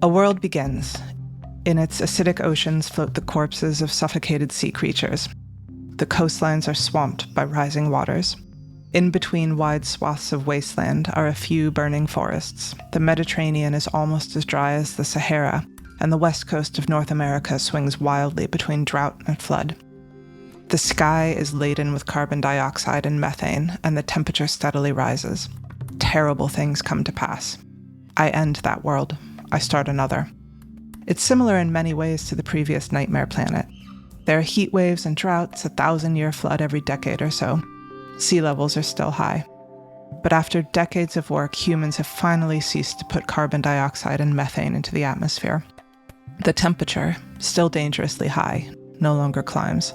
A world begins. In its acidic oceans float the corpses of suffocated sea creatures. The coastlines are swamped by rising waters. In between wide swaths of wasteland are a few burning forests. The Mediterranean is almost as dry as the Sahara, and the west coast of North America swings wildly between drought and flood. The sky is laden with carbon dioxide and methane, and the temperature steadily rises. Terrible things come to pass. I end that world. I start another. It's similar in many ways to the previous nightmare planet. There are heat waves and droughts, a 1,000-year flood every decade or so. Sea levels are still high. But after decades of work, humans have finally ceased to put carbon dioxide and methane into the atmosphere. The temperature, still dangerously high, no longer climbs.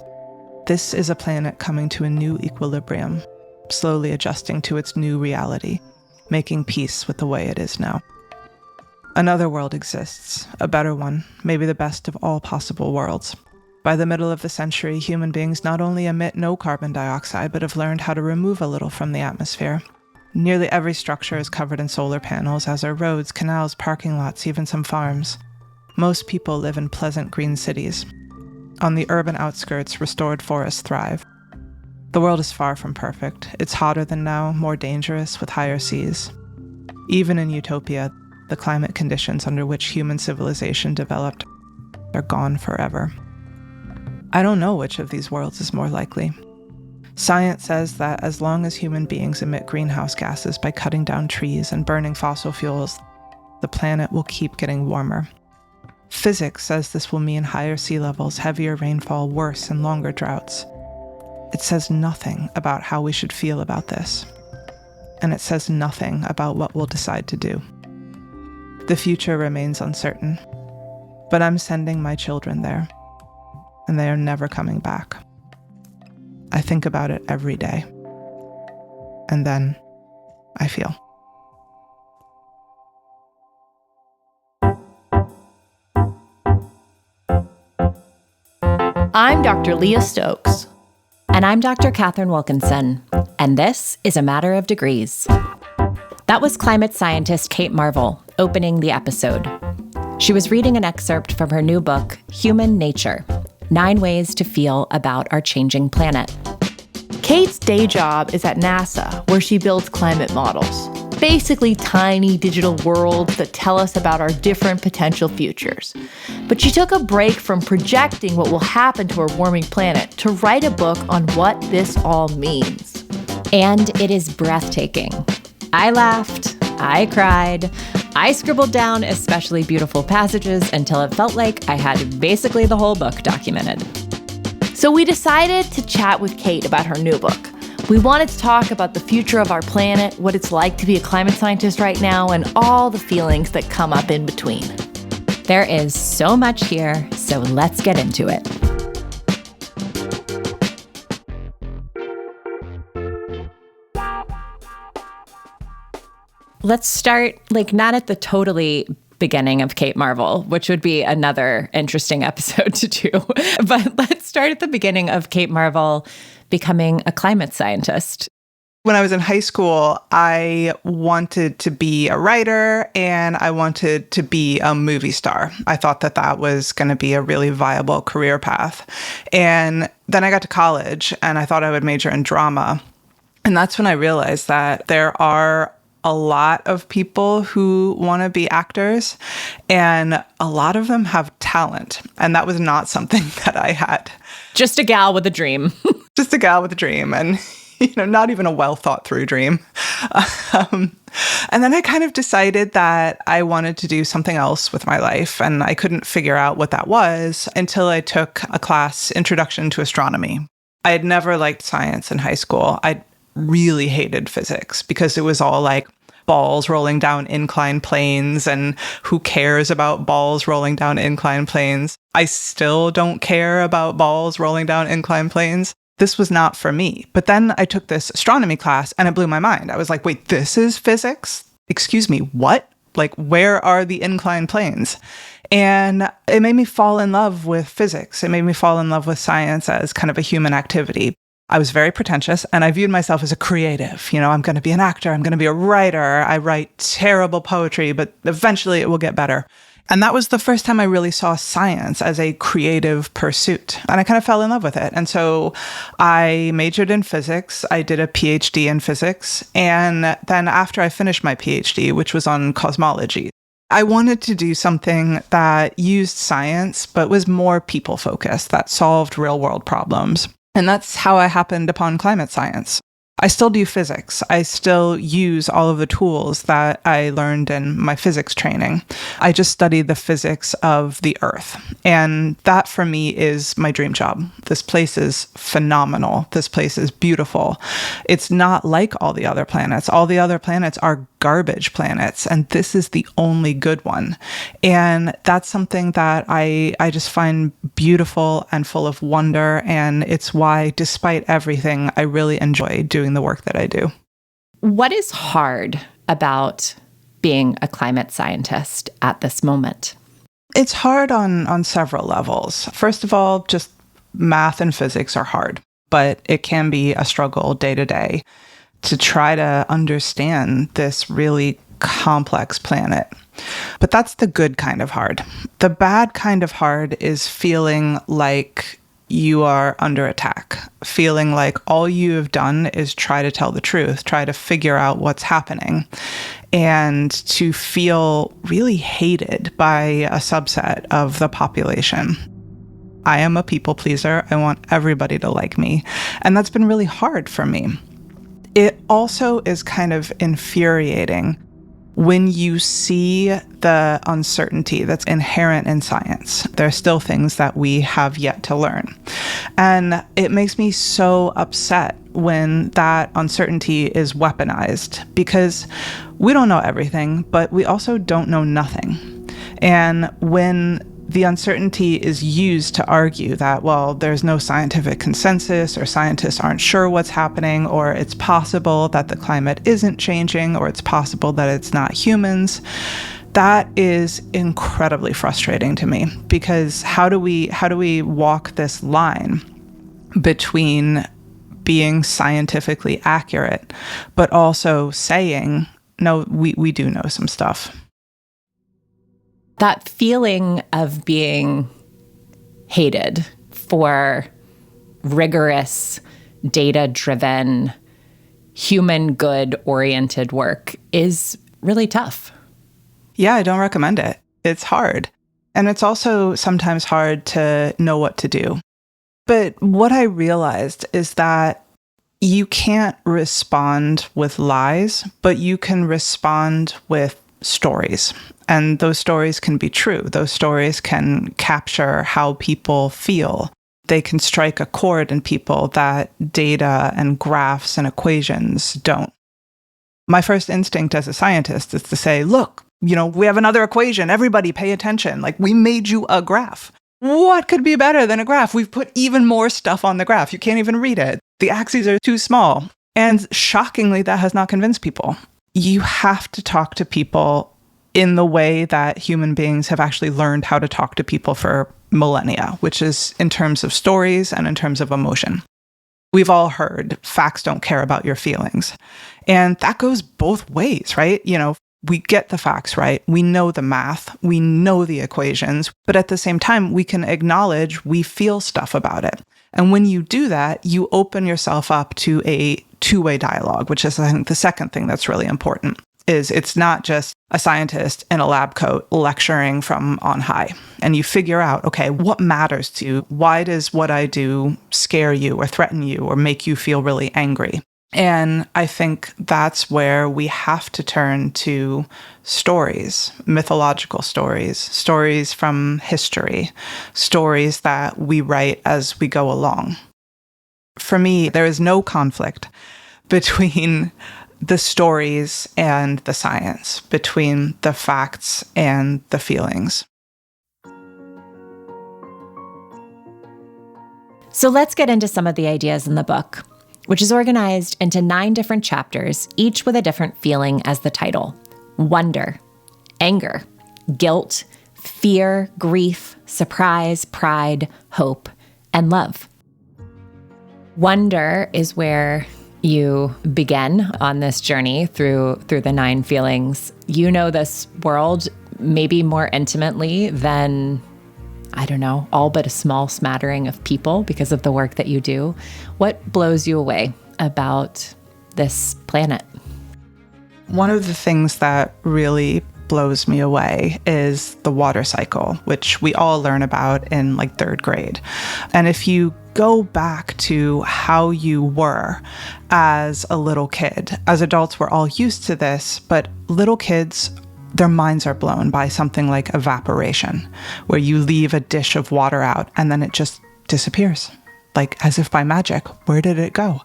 This is a planet coming to a new equilibrium, slowly adjusting to its new reality, making peace with the way it is now. Another world exists, a better one, maybe the best of all possible worlds. By the middle of the century, human beings not only emit no carbon dioxide, but have learned how to remove a little from the atmosphere. Nearly every structure is covered in solar panels, as are roads, canals, parking lots, even some farms. Most people live in pleasant green cities. On the urban outskirts, restored forests thrive. The world is far from perfect. It's hotter than now, more dangerous, with higher seas. Even in utopia, the climate conditions under which human civilization developed are gone forever. I don't know which of these worlds is more likely. Science says that as long as human beings emit greenhouse gases by cutting down trees and burning fossil fuels, the planet will keep getting warmer. Physics says this will mean higher sea levels, heavier rainfall, worse and longer droughts. It says nothing about how we should feel about this. And it says nothing about what we'll decide to do. The future remains uncertain, but I'm sending my children there. And they are never coming back. I think about it every day. And then I feel. I'm Dr. Leah Stokes. And I'm Dr. Catherine Wilkinson. And this is A Matter of Degrees. That was climate scientist Kate Marvel opening the episode. She was reading an excerpt from her new book, Human Nature: 9 Ways to Feel About Our Changing Planet. Kate's day job is at NASA, where she builds climate models. Basically tiny digital worlds that tell us about our different potential futures. But she took a break from projecting what will happen to our warming planet to write a book on what this all means. And it is breathtaking. I laughed, I cried, I scribbled down especially beautiful passages until it felt like I had basically the whole book documented. So we decided to chat with Kate about her new book. We wanted to talk about the future of our planet, what it's like to be a climate scientist right now, and all the feelings that come up in between. There is so much here, so let's get into it. Let's start, not at the totally beginning of Kate Marvel, which would be another interesting episode to do. But let's start at the beginning of Kate Marvel becoming a climate scientist. When I was in high school, I wanted to be a writer and I wanted to be a movie star. I thought that that was going to be a really viable career path. And then I got to college and I thought I would major in drama. And that's when I realized that there are a lot of people who want to be actors, and a lot of them have talent. And that was not something that I had. Just a gal with a dream. Just a gal with a dream, and not even a well thought through dream. And then I kind of decided that I wanted to do something else with my life, and I couldn't figure out what that was until I took a class, Introduction to Astronomy. I had never liked science in high school. I really hated physics because it was all like balls rolling down inclined planes, and who cares about balls rolling down inclined planes? I still don't care about balls rolling down inclined planes. This was not for me. But then I took this astronomy class and it blew my mind. I was like, wait, this is physics? Excuse me, what? Where are the inclined planes? And it made me fall in love with physics. It made me fall in love with science as kind of a human activity. I was very pretentious and I viewed myself as a creative. I'm going to be an actor. I'm going to be a writer. I write terrible poetry, but eventually it will get better. And that was the first time I really saw science as a creative pursuit. And I kind of fell in love with it. And so I majored in physics. I did a PhD in physics. And then after I finished my PhD, which was on cosmology, I wanted to do something that used science, but was more people focused, that solved real world problems. And that's how I happened upon climate science. I still do physics. I still use all of the tools that I learned in my physics training. I just study the physics of the Earth. And that for me is my dream job. This place is phenomenal. This place is beautiful. It's not like all the other planets. All the other planets are garbage planets, and this is the only good one. And that's something that I just find beautiful and full of wonder. And it's why, despite everything, I really enjoy doing the work that I do. What is hard about being a climate scientist at this moment? It's hard on several levels. First of all, just math and physics are hard, but it can be a struggle day to day to try to understand this really complex planet. But that's the good kind of hard. The bad kind of hard is feeling like you are under attack, feeling like all you have done is try to tell the truth, try to figure out what's happening, and to feel really hated by a subset of the population. I am a people pleaser. I want everybody to like me. And that's been really hard for me. It also is kind of infuriating when you see the uncertainty that's inherent in science. There are still things that we have yet to learn. And it makes me so upset when that uncertainty is weaponized, because we don't know everything, but we also don't know nothing. And when the uncertainty is used to argue that, well, there's no scientific consensus, or scientists aren't sure what's happening, or it's possible that the climate isn't changing, or it's possible that it's not humans, that is incredibly frustrating to me. Because how do we walk this line between being scientifically accurate, but also saying, no, we do know some stuff? That feeling of being hated for rigorous, data-driven, human good-oriented work is really tough. Yeah, I don't recommend it. It's hard. And it's also sometimes hard to know what to do. But what I realized is that you can't respond with lies, but you can respond with stories. And those stories can be true. Those stories can capture how people feel. They can strike a chord in people that data and graphs and equations don't. My first instinct as a scientist is to say, look, we have another equation. Everybody pay attention. Like, we made you a graph. What could be better than a graph? We've put even more stuff on the graph. You can't even read it. The axes are too small. And shockingly, that has not convinced people. You have to talk to people in the way that human beings have actually learned how to talk to people for millennia, which is in terms of stories and in terms of emotion. We've all heard facts don't care about your feelings. And that goes both ways, right? We get the facts right. We know the math. We know the equations. But at the same time, we can acknowledge we feel stuff about it. And when you do that, you open yourself up to a two-way dialogue, which is, I think, the second thing that's really important. Is it's not just a scientist in a lab coat lecturing from on high. And you figure out, okay, what matters to you? Why does what I do scare you or threaten you or make you feel really angry? And I think that's where we have to turn to stories, mythological stories, stories from history, stories that we write as we go along. For me, there is no conflict between the stories and the science, between the facts and the feelings. So let's get into some of the ideas in the book, which is organized into 9 different chapters, each with a different feeling as the title: wonder, anger, guilt, fear, grief, surprise, pride, hope, and love. Wonder is where you begin on this journey through the 9 feelings. You know this world maybe more intimately than, I don't know, all but a small smattering of people because of the work that you do. What blows you away about this planet? One of the things that really blows me away is the water cycle, which we all learn about in like 3rd grade. And if you go back to how you were as a little kid, as adults, we're all used to this, but little kids, their minds are blown by something like evaporation, where you leave a dish of water out and then it just disappears. Like as if by magic, where did it go?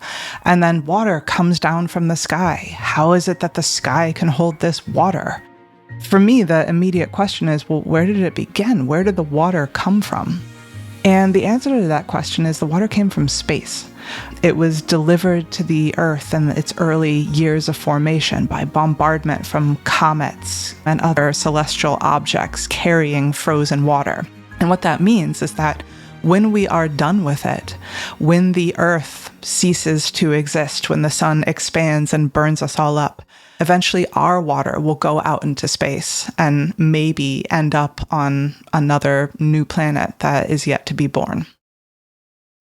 And then water comes down from the sky. How is it that the sky can hold this water? For me, the immediate question is, well, where did it begin? Where did the water come from? And the answer to that question is the water came from space. It was delivered to the Earth in its early years of formation by bombardment from comets and other celestial objects carrying frozen water. And what that means is that when we are done with it, when the Earth ceases to exist, when the sun expands and burns us all up, eventually our water will go out into space and maybe end up on another new planet that is yet to be born.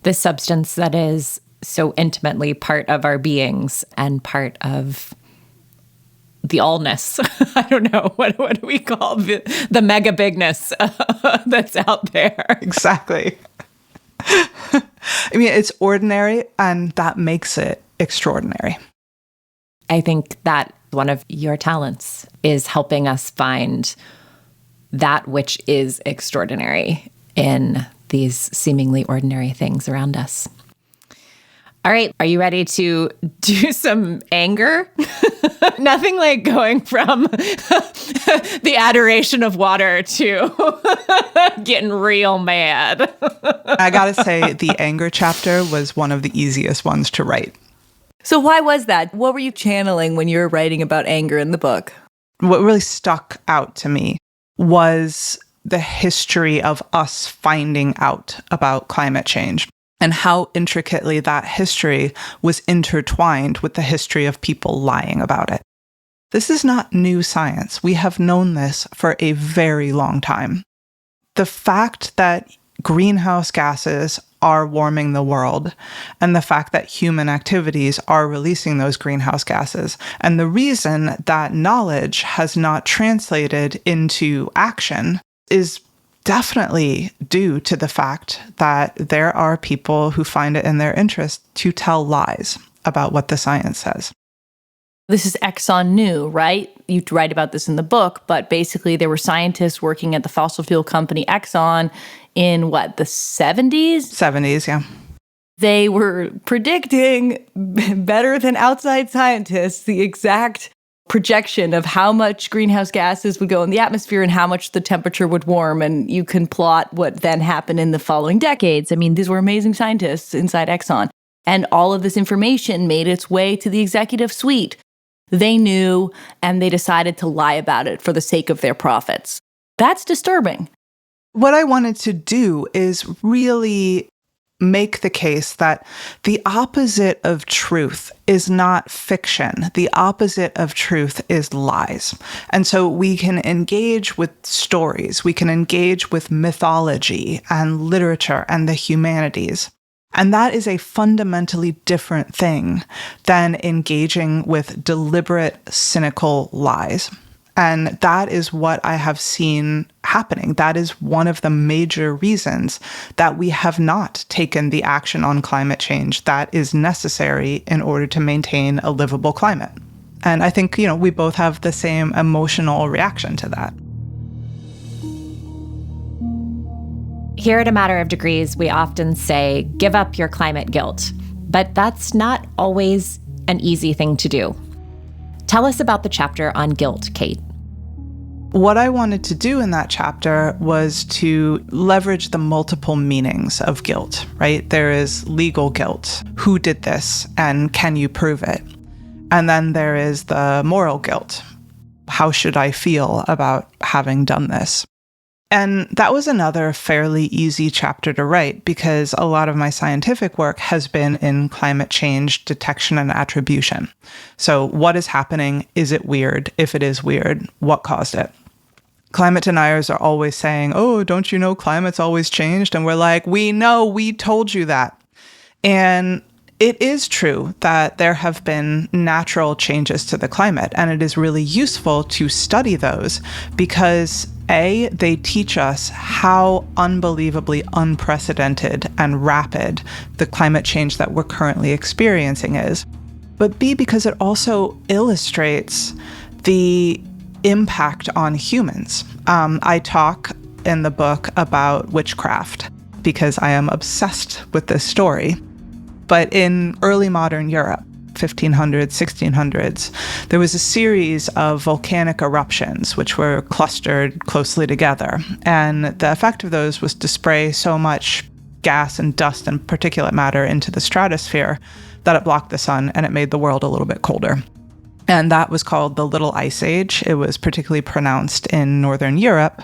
This substance that is so intimately part of our beings and part of the allness. I don't know. What do we call the mega bigness that's out there? Exactly. I mean, it's ordinary, and that makes it extraordinary. I think that one of your talents is helping us find that which is extraordinary in these seemingly ordinary things around us. All right, are you ready to do some anger? Nothing like going from the adoration of water to getting real mad. I gotta say, the anger chapter was one of the easiest ones to write. So why was that? What were you channeling when you were writing about anger in the book? What really stuck out to me was the history of us finding out about climate change and how intricately that history was intertwined with the history of people lying about it. This is not new science. We have known this for a very long time. The fact that greenhouse gases are warming the world, and the fact that human activities are releasing those greenhouse gases, and the reason that knowledge has not translated into action is definitely due to the fact that there are people who find it in their interest to tell lies about what the science says. This is Exxon New, right? You write about this in the book, but basically there were scientists working at the fossil fuel company Exxon in the 70s? 70s, yeah. They were predicting better than outside scientists the exact projection of how much greenhouse gases would go in the atmosphere and how much the temperature would warm. And you can plot what then happened in the following decades. I mean, these were amazing scientists inside Exxon. And all of this information made its way to the executive suite. They knew, and they decided to lie about it for the sake of their profits. That's disturbing. What I wanted to do is really make the case that the opposite of truth is not fiction. The opposite of truth is lies. And so we can engage with stories, we can engage with mythology and literature and the humanities. And that is a fundamentally different thing than engaging with deliberate, cynical lies. And that is what I have seen happening. That is one of the major reasons that we have not taken the action on climate change that is necessary in order to maintain a livable climate. And I think, we both have the same emotional reaction to that. Here at A Matter of Degrees, we often say, give up your climate guilt. But that's not always an easy thing to do. Tell us about the chapter on guilt, Kate. What I wanted to do in that chapter was to leverage the multiple meanings of guilt, right? There is legal guilt. Who did this, and can you prove it? And then there is the moral guilt. How should I feel about having done this? And that was another fairly easy chapter to write because a lot of my scientific work has been in climate change detection and attribution. So what is happening? Is it weird? If it is weird, what caused it? Climate deniers are always saying, oh, don't you know climate's always changed? And we're like, we know, we told you that. And it is true that there have been natural changes to the climate, and it is really useful to study those because A, they teach us how unbelievably unprecedented and rapid the climate change that we're currently experiencing is. But B, because it also illustrates the impact on humans. I talk in the book about witchcraft because I am obsessed with this story. But in early modern Europe, 1500s, 1600s, there was a series of volcanic eruptions which were clustered closely together. And the effect of those was to spray so much gas and dust and particulate matter into the stratosphere that it blocked the sun and it made the world a little bit colder. And that was called the Little Ice Age. It was particularly pronounced in Northern Europe.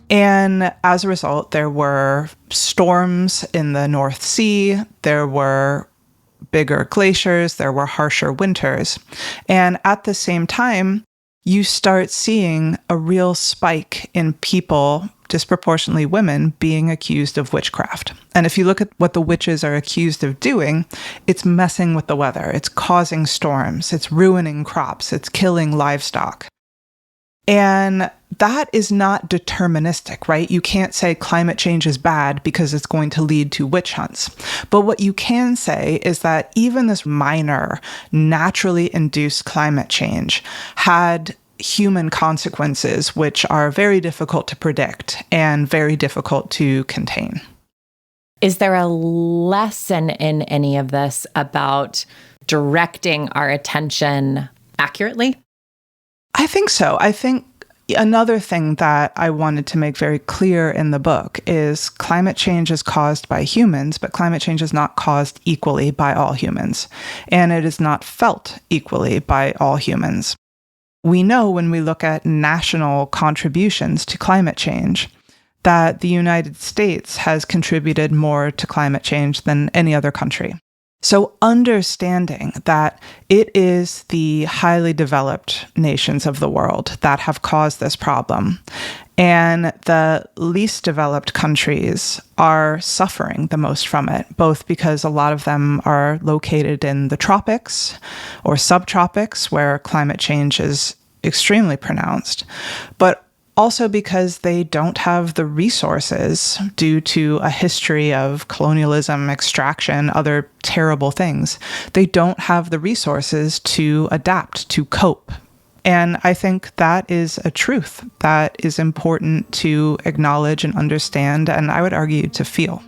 And as a result, there were storms in the North Sea, there were bigger glaciers, there were harsher winters. And at the same time, you start seeing a real spike in people, disproportionately women, being accused of witchcraft. And if you look at what the witches are accused of doing, it's messing with the weather, it's causing storms, it's ruining crops, it's killing livestock. And that is not deterministic, right? You can't say climate change is bad because it's going to lead to witch hunts. But what you can say is that even this minor, naturally induced climate change had human consequences which are very difficult to predict and very difficult to contain. Is there a lesson in any of this about directing our attention accurately? I think so. I think another thing that I wanted to make very clear in the book is climate change is caused by humans, but climate change is not caused equally by all humans, and it is not felt equally by all humans. We know when we look at national contributions to climate change that the United States has contributed more to climate change than any other country. So understanding that it is the highly developed nations of the world that have caused this problem, and the least developed countries are suffering the most from it, both because a lot of them are located in the tropics or subtropics where climate change is extremely pronounced, but also because they don't have the resources due to a history of colonialism, extraction, other terrible things. They don't have the resources to adapt, to cope. And I think that is a truth that is important to acknowledge and understand, and I would argue to feel.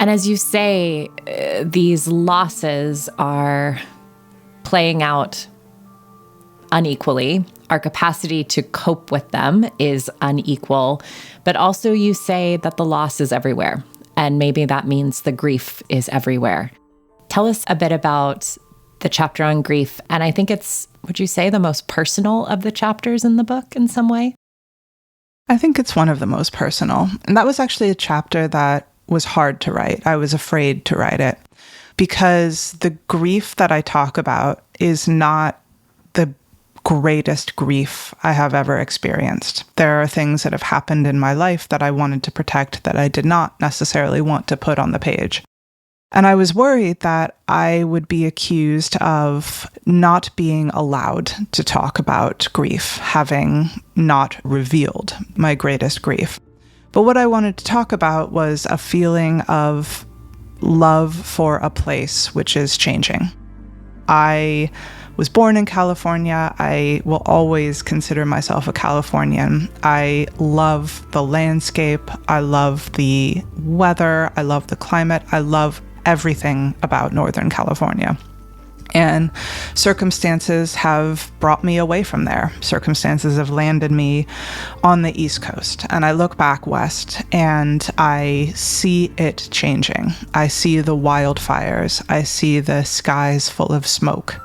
And as you say, these losses are playing out unequally. Our capacity to cope with them is unequal, but also you say that the loss is everywhere, and maybe that means the grief is everywhere. Tell us a bit about the chapter on grief, and I think it's, would you say, the most personal of the chapters in the book in some way? I think it's one of the most personal, and that was actually a chapter that was hard to write. I was afraid to write it because the grief that I talk about is not the greatest grief I have ever experienced. There are things that have happened in my life that I wanted to protect that I did not necessarily want to put on the page. And I was worried that I would be accused of not being allowed to talk about grief, having not revealed my greatest grief. But what I wanted to talk about was a feeling of love for a place which is changing. I was born in California. I will always consider myself a Californian. I love the landscape. I love the weather. I love the climate. I love everything about Northern California. And circumstances have brought me away from there. Circumstances have landed me on the East Coast. And I look back west and I see it changing. I see the wildfires. I see the skies full of smoke.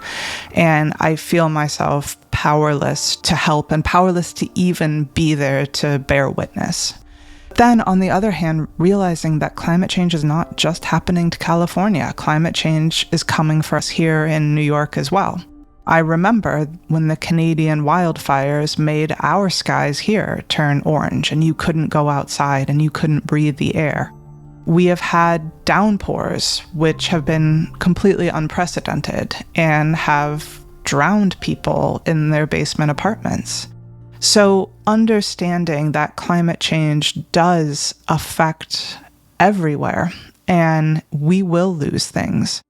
And I feel myself powerless to help and powerless to even be there to bear witness. Then, on the other hand, realizing that climate change is not just happening to California. Climate change is coming for us here in New York as well. I remember when the Canadian wildfires made our skies here turn orange and you couldn't go outside and you couldn't breathe the air. We have had downpours, which have been completely unprecedented and have drowned people in their basement apartments. So understanding that climate change does affect everywhere, and we will lose things.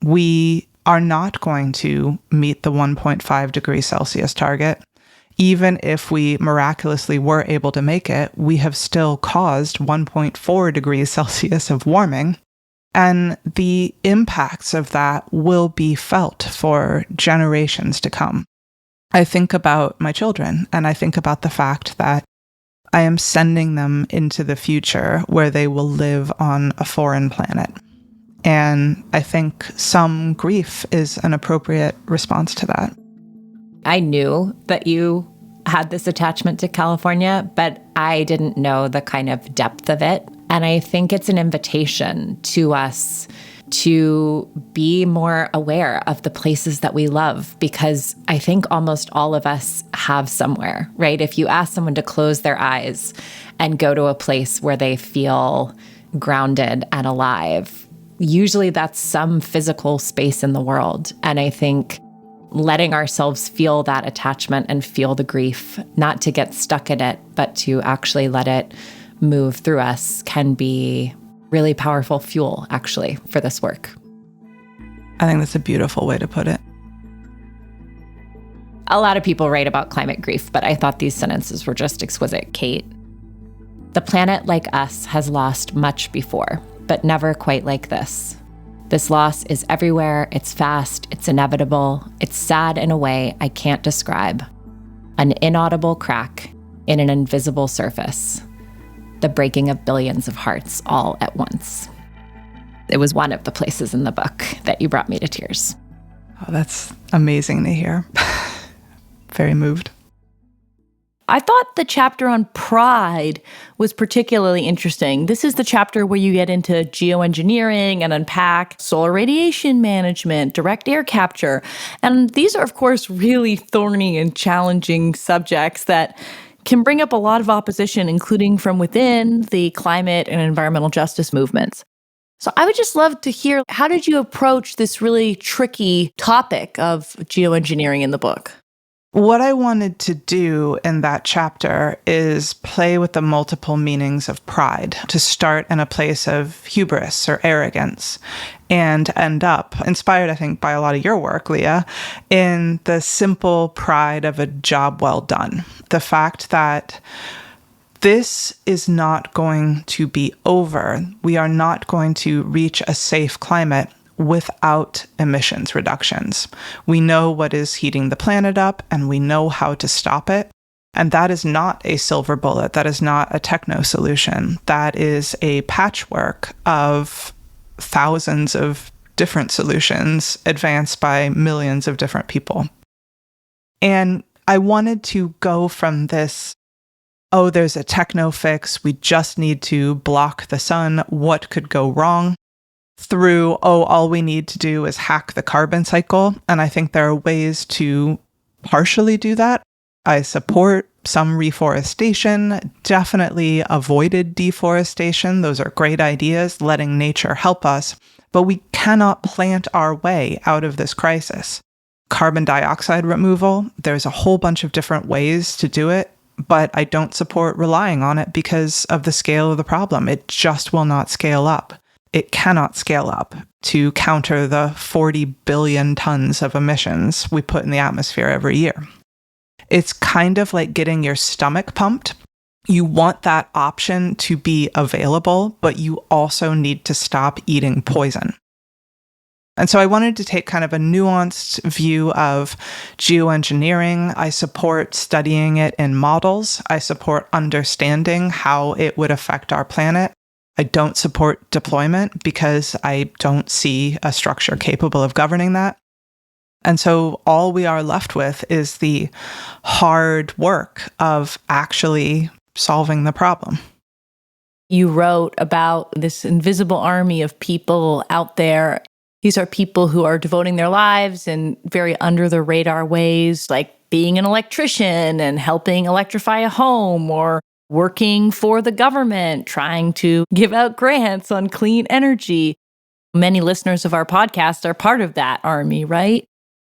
We are not going to meet the 1.5 degrees Celsius target. Even if we miraculously were able to make it, we have still caused 1.4 degrees Celsius of warming. And the impacts of that will be felt for generations to come. I think about my children, and I think about the fact that I am sending them into the future where they will live on a foreign planet. And I think some grief is an appropriate response to that. I knew that you had this attachment to California, but I didn't know the kind of depth of it. And I think it's an invitation to us to be more aware of the places that we love, because I think almost all of us have somewhere, right? If you ask someone to close their eyes and go to a place where they feel grounded and alive, usually that's some physical space in the world. And I think letting ourselves feel that attachment and feel the grief, not to get stuck in it, but to actually let it move through us, can be really powerful fuel, actually, for this work. I think that's a beautiful way to put it. A lot of people write about climate grief, but I thought these sentences were just exquisite, Kate. The planet, like us, has lost much before, but never quite like this. This loss is everywhere, it's fast, it's inevitable, it's sad in a way I can't describe. An inaudible crack in an invisible surface. The breaking of billions of hearts all at once. It was one of the places in the book that you brought me to tears. Oh, that's amazing to hear. Very moved. I thought the chapter on pride was particularly interesting. This is the chapter where you get into geoengineering and unpack solar radiation management, direct air capture. And these are, of course, really thorny and challenging subjects that can bring up a lot of opposition, including from within the climate and environmental justice movements. So I would just love to hear, how did you approach this really tricky topic of geoengineering in the book? What I wanted to do in that chapter is play with the multiple meanings of pride, to start in a place of hubris or arrogance and end up, inspired, I think, by a lot of your work, Leah, in the simple pride of a job well done. The fact that this is not going to be over. We are not going to reach a safe climate without emissions reductions. We know what is heating the planet up, and we know how to stop it. And that is not a silver bullet. That is not a techno solution. That is a patchwork of thousands of different solutions advanced by millions of different people. And I wanted to go from this, oh, there's a techno fix, we just need to block the sun, what could go wrong, through, oh, all we need to do is hack the carbon cycle. And I think there are ways to partially do that. I support some reforestation, definitely avoided deforestation. Those are great ideas, letting nature help us. But we cannot plant our way out of this crisis. Carbon dioxide removal, there's a whole bunch of different ways to do it, but I don't support relying on it because of the scale of the problem. It just will not scale up. It cannot scale up to counter the 40 billion tons of emissions we put in the atmosphere every year. It's kind of like getting your stomach pumped. You want that option to be available, but you also need to stop eating poison. And so I wanted to take kind of a nuanced view of geoengineering. I support studying it in models. I support understanding how it would affect our planet. I don't support deployment because I don't see a structure capable of governing that. And so all we are left with is the hard work of actually solving the problem. You wrote about this invisible army of people out there. These are people who are devoting their lives in very under the radar ways, like being an electrician and helping electrify a home, or working for the government, trying to give out grants on clean energy. Many listeners of our podcast are part of that army, right?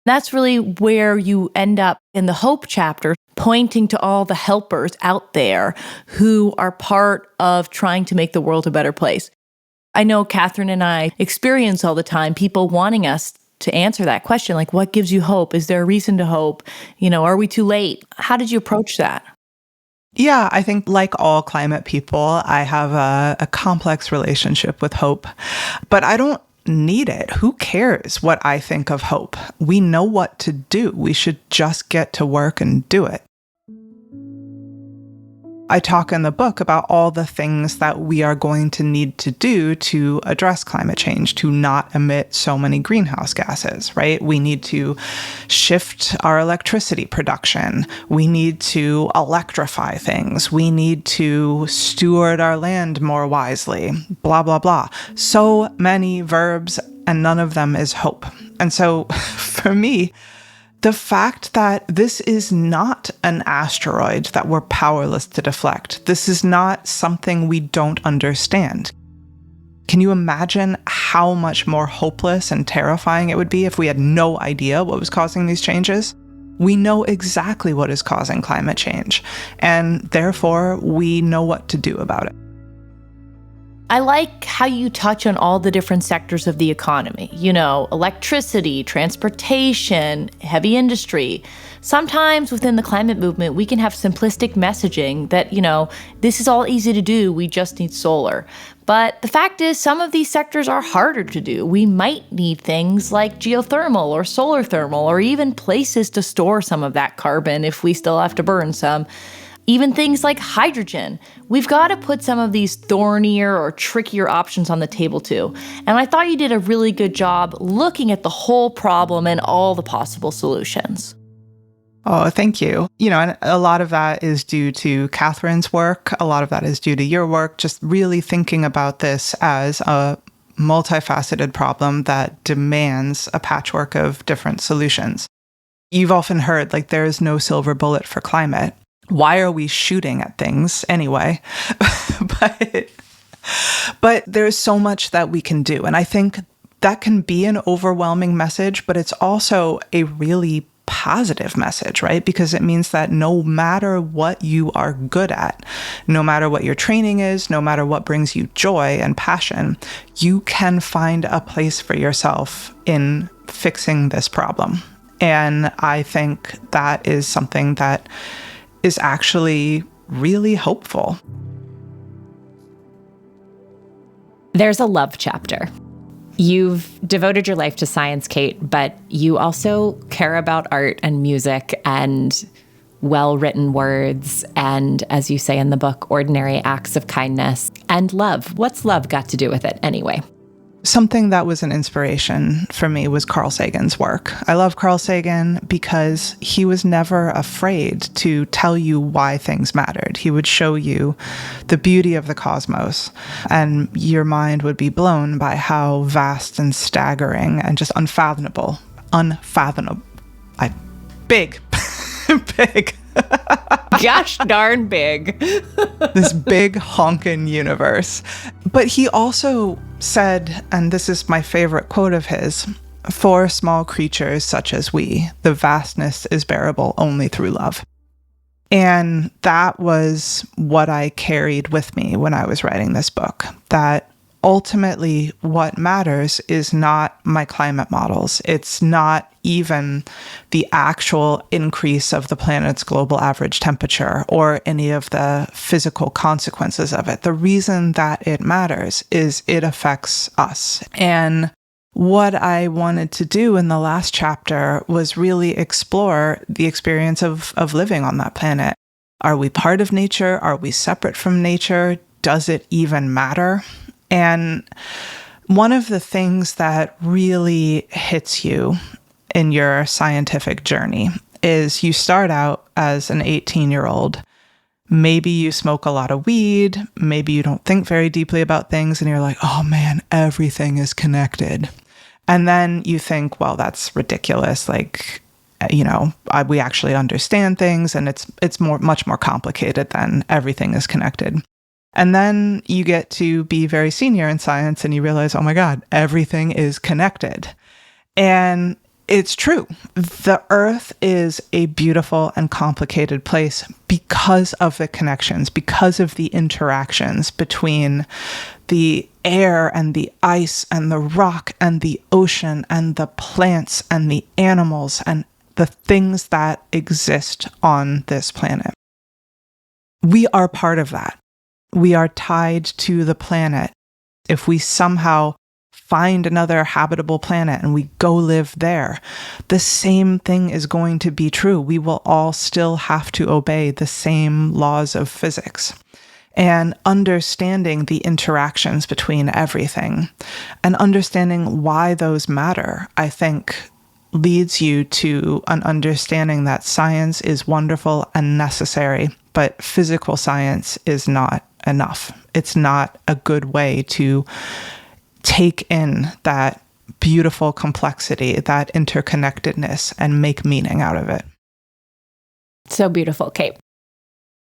That's really where you end up in the hope chapter, pointing to all the helpers out there who are part of trying to make the world a better place. I know Catherine and I experience all the time people wanting us to answer that question, like, what gives you hope? Is there a reason to hope? Are we too late? How did you approach that? Yeah, I think like all climate people, I have a complex relationship with hope, but I don't need it. Who cares what I think of hope? We know what to do. We should just get to work and do it. I talk in the book about all the things that we are going to need to do to address climate change, to not emit so many greenhouse gases, right? We need to shift our electricity production. We need to electrify things. We need to steward our land more wisely, blah, blah, blah. So many verbs, and none of them is hope. And so for me, the fact that this is not an asteroid that we're powerless to deflect, this is not something we don't understand. Can you imagine how much more hopeless and terrifying it would be if we had no idea what was causing these changes? We know exactly what is causing climate change, and therefore we know what to do about it. I like how you touch on all the different sectors of the economy, electricity, transportation, heavy industry. Sometimes within the climate movement, we can have simplistic messaging that, this is all easy to do, we just need solar. But the fact is, some of these sectors are harder to do. We might need things like geothermal or solar thermal, or even places to store some of that carbon if we still have to burn some. Even things like hydrogen. We've got to put some of these thornier or trickier options on the table too. And I thought you did a really good job looking at the whole problem and all the possible solutions. Oh, thank you. And a lot of that is due to Catherine's work. A lot of that is due to your work, just really thinking about this as a multifaceted problem that demands a patchwork of different solutions. You've often heard, there is no silver bullet for climate. Why are we shooting at things anyway? but there's so much that we can do. And I think that can be an overwhelming message, but it's also a really positive message, right? Because it means that no matter what you are good at, no matter what your training is, no matter what brings you joy and passion, you can find a place for yourself in fixing this problem. And I think that is something that is actually really hopeful. There's a love chapter. You've devoted your life to science, Kate, but you also care about art and music and well-written words and, as you say in the book, ordinary acts of kindness and love. What's love got to do with it anyway? Something that was an inspiration for me was Carl Sagan's work. I love Carl Sagan because he was never afraid to tell you why things mattered. He would show you the beauty of the cosmos, and your mind would be blown by how vast and staggering and just unfathomable. Big. Big. Gosh darn big. This big honkin' universe. But he also said, and this is my favorite quote of his, "For small creatures such as we, the vastness is bearable only through love." And that was what I carried with me when I was writing this book, that ultimately what matters is not my climate models. It's not even the actual increase of the planet's global average temperature or any of the physical consequences of it. The reason that it matters is it affects us. And what I wanted to do in the last chapter was really explore the experience of living on that planet. Are we part of nature? Are we separate from nature? Does it even matter? And one of the things that really hits you in your scientific journey is you start out as an 18-year-old. Maybe you smoke a lot of weed. Maybe you don't think very deeply about things and you're like, oh man, everything is connected. And then you think, well, that's ridiculous. Like, we actually understand things, and it's much more complicated than everything is connected. And then you get to be very senior in science and you realize, oh my God, everything is connected. And it's true. The Earth is a beautiful and complicated place because of the connections, because of the interactions between the air and the ice and the rock and the ocean and the plants and the animals and the things that exist on this planet. We are part of that. We are tied to the planet. If we somehow find another habitable planet and we go live there, the same thing is going to be true. We will all still have to obey the same laws of physics. And understanding the interactions between everything and understanding why those matter, I think, leads you to an understanding that science is wonderful and necessary, but physical science is not enough. It's not a good way to take in that beautiful complexity, that interconnectedness, and make meaning out of it. So beautiful, Kate.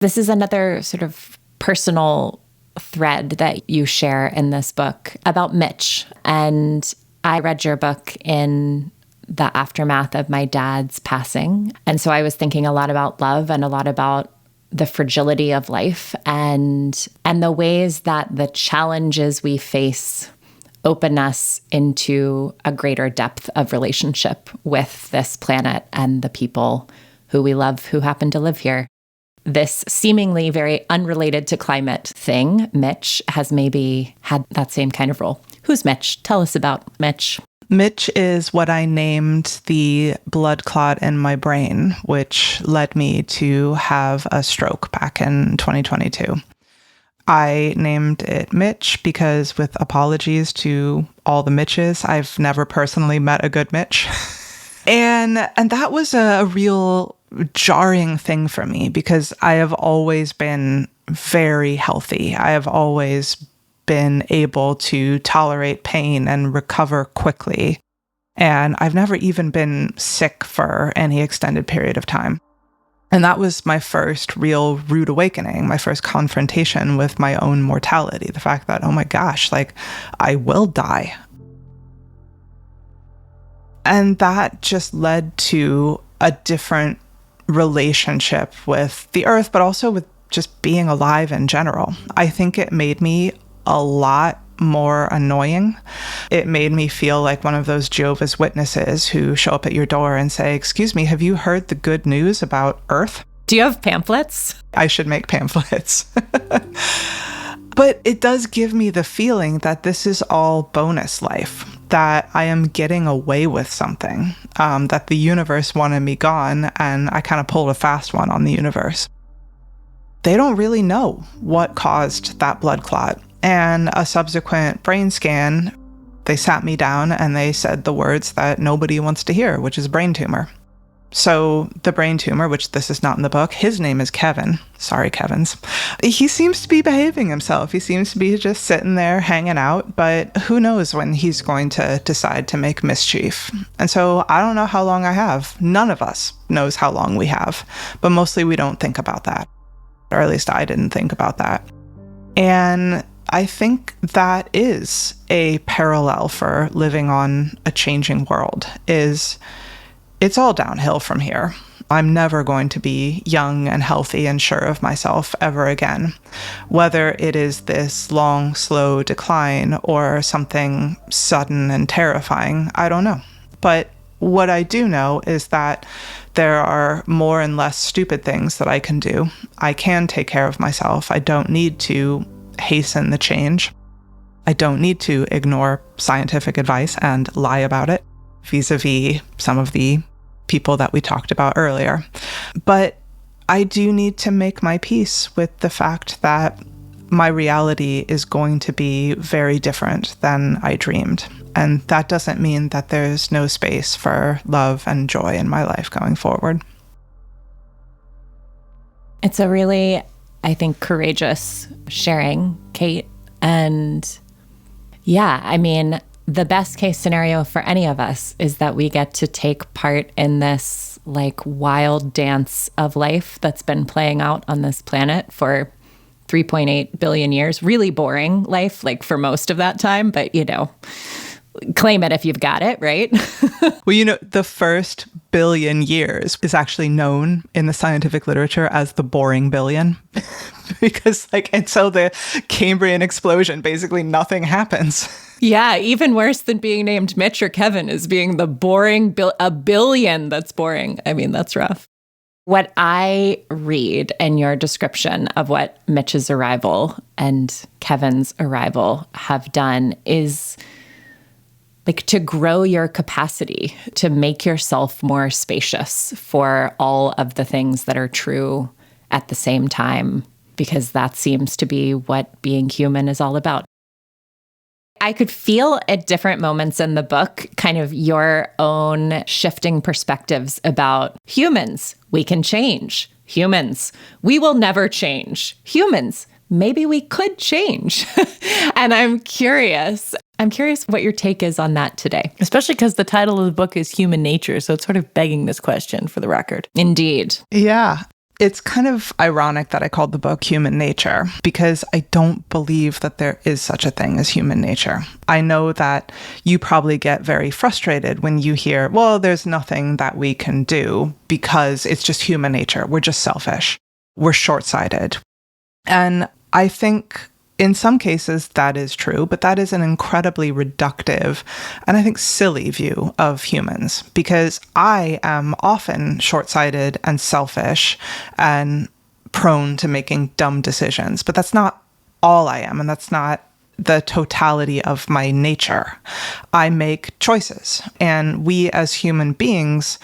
This is another sort of personal thread that you share in this book about Mitch. And I read your book in the aftermath of my dad's passing. And so I was thinking a lot about love and a lot about the fragility of life and the ways that the challenges we face open us into a greater depth of relationship with this planet and the people who we love who happen to live here. This seemingly very unrelated to climate thing, Mitch, has maybe had that same kind of role. Who's Mitch? Tell us about Mitch. Mitch is what I named the blood clot in my brain, which led me to have a stroke back in 2022. I named it Mitch because, with apologies to all the Mitches, I've never personally met a good Mitch. and that was a real jarring thing for me because I have always been very healthy. I have always been able to tolerate pain and recover quickly. And I've never even been sick for any extended period of time. And that was my first real rude awakening, my first confrontation with my own mortality. The fact that, oh my gosh, like I will die. And that just led to a different relationship with the earth, but also with just being alive in general. I think it made me a lot more annoying. It made me feel like one of those Jehovah's Witnesses who show up at your door and say, "Excuse me, have you heard the good news about Earth?" Do you have pamphlets? I should make pamphlets. But it does give me the feeling that this is all bonus life, that I am getting away with something, that the universe wanted me gone, and I kind of pulled a fast one on the universe. They don't really know what caused that blood clot. And a subsequent brain scan, they sat me down and they said the words that nobody wants to hear, which is brain tumor. So the brain tumor, which this is not in the book, his name is Kevin. Sorry, Kevins. He seems to be behaving himself. He seems to be just sitting there hanging out, but who knows when he's going to decide to make mischief. And so I don't know how long I have. None of us knows how long we have, but mostly we don't think about that. Or at least I didn't think about that. And I think that is a parallel for living on a changing world, is it's all downhill from here. I'm never going to be young and healthy and sure of myself ever again. Whether it is this long, slow decline or something sudden and terrifying, I don't know. But what I do know is that there are more and less stupid things that I can do. I can take care of myself. I don't need to hasten the change. I don't need to ignore scientific advice and lie about it vis-a-vis some of the people that we talked about earlier. But I do need to make my peace with the fact that my reality is going to be very different than I dreamed. And that doesn't mean that there's no space for love and joy in my life going forward. It's a really, I think, courageous sharing, Kate. And yeah, I mean, the best case scenario for any of us is that we get to take part in this like wild dance of life that's been playing out on this planet for 3.8 billion years. Really boring life, like for most of that time, but claim it if you've got it, right? Well, the first billion years is actually known in the scientific literature as the boring billion. Because and so the Cambrian explosion, basically nothing happens. Yeah, even worse than being named Mitch or Kevin is being the boring, a billion that's boring. I mean, that's rough. What I read in your description of what Mitch's arrival and Kevin's arrival have done is to grow your capacity to make yourself more spacious for all of the things that are true at the same time, because that seems to be what being human is all about. I could feel at different moments in the book kind of your own shifting perspectives about humans. We can change. Humans. We will never change. Humans. Maybe we could change. And I'm curious what your take is on that today. Especially because the title of the book is Human Nature, so it's sort of begging this question for the record. Indeed. Yeah. It's kind of ironic that I called the book Human Nature, because I don't believe that there is such a thing as human nature. I know that you probably get very frustrated when you hear, well, there's nothing that we can do because it's just human nature. We're just selfish. We're short-sighted. And I think in some cases that is true, but that is an incredibly reductive and I think silly view of humans, because I am often short-sighted and selfish and prone to making dumb decisions, but that's not all I am, and that's not the totality of my nature. I make choices, and we as human beings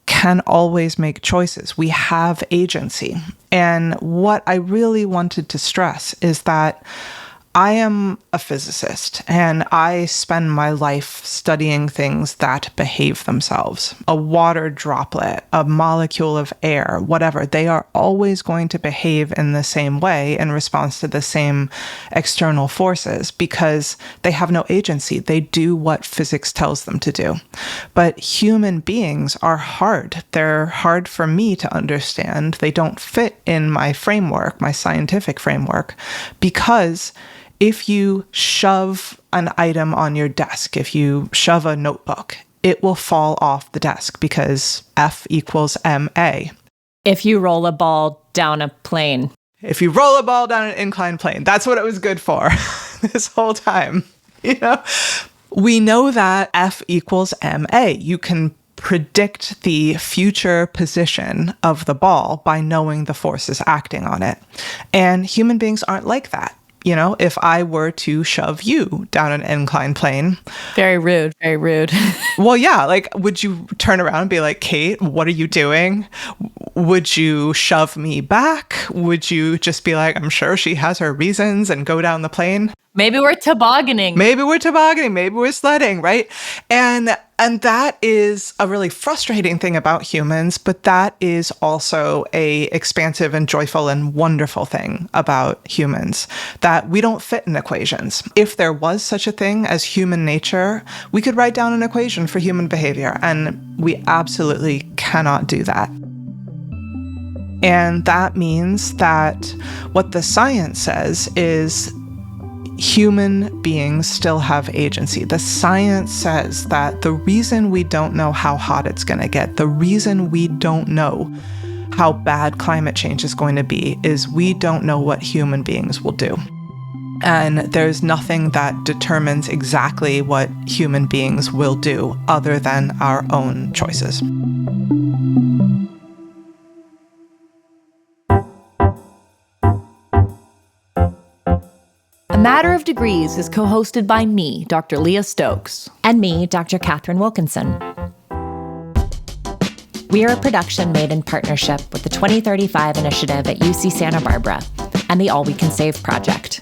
can always make choices. We have agency. And what I really wanted to stress is that I am a physicist, and I spend my life studying things that behave themselves. A water droplet, a molecule of air, whatever, they are always going to behave in the same way in response to the same external forces because they have no agency. They do what physics tells them to do. But human beings are hard. They're hard for me to understand. They don't fit in my framework, my scientific framework, because if you shove an item on your desk, if you shove a notebook, it will fall off the desk because F equals ma. If you roll a ball down a plane. If you roll a ball down an inclined plane, that's what it was good for this whole time. We know that F equals ma. You can predict the future position of the ball by knowing the forces acting on it. And human beings aren't like that. If I were to shove you down an inclined plane. Very rude, very rude. Well, yeah, would you turn around and be like, Kate, what are you doing? Would you shove me back? Would you just be like, I'm sure she has her reasons, and go down the plane? Maybe we're tobogganing. Maybe we're sledding, right? And that is a really frustrating thing about humans, but that is also a expansive and joyful and wonderful thing about humans, that we don't fit in equations. If there was such a thing as human nature, we could write down an equation for human behavior, and we absolutely cannot do that. And that means that what the science says is human beings still have agency. The science says that the reason we don't know how hot it's going to get, the reason we don't know how bad climate change is going to be, is we don't know what human beings will do. And there's nothing that determines exactly what human beings will do other than our own choices. A Matter of Degrees is co-hosted by me, Dr. Leah Stokes. And me, Dr. Catherine Wilkinson. We are a production made in partnership with the 2035 initiative at UC Santa Barbara and the All We Can Save project.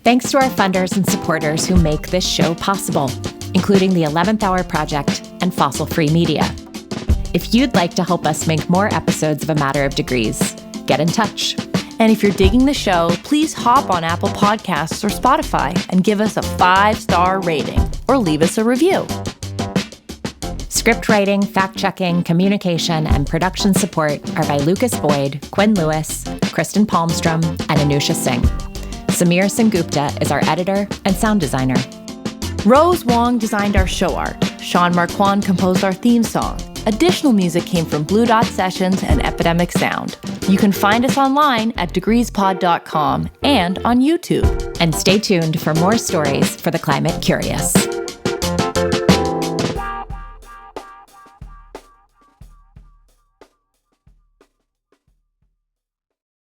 Thanks to our funders and supporters who make this show possible, including the 11th Hour Project and Fossil Free Media. If you'd like to help us make more episodes of A Matter of Degrees, get in touch. And if you're digging the show, please hop on Apple Podcasts or Spotify and give us a 5-star rating or leave us a review. Script writing, fact-checking, communication, and production support are by Lucas Boyd, Quinn Lewis, Kristen Palmstrom, and Anusha Singh. Samir Sengupta is our editor and sound designer. Rose Wong designed our show art. Sean Marquand composed our theme song. Additional music came from Blue Dot Sessions and Epidemic Sound. You can find us online at degreespod.com and on YouTube. And stay tuned for more stories for the climate curious.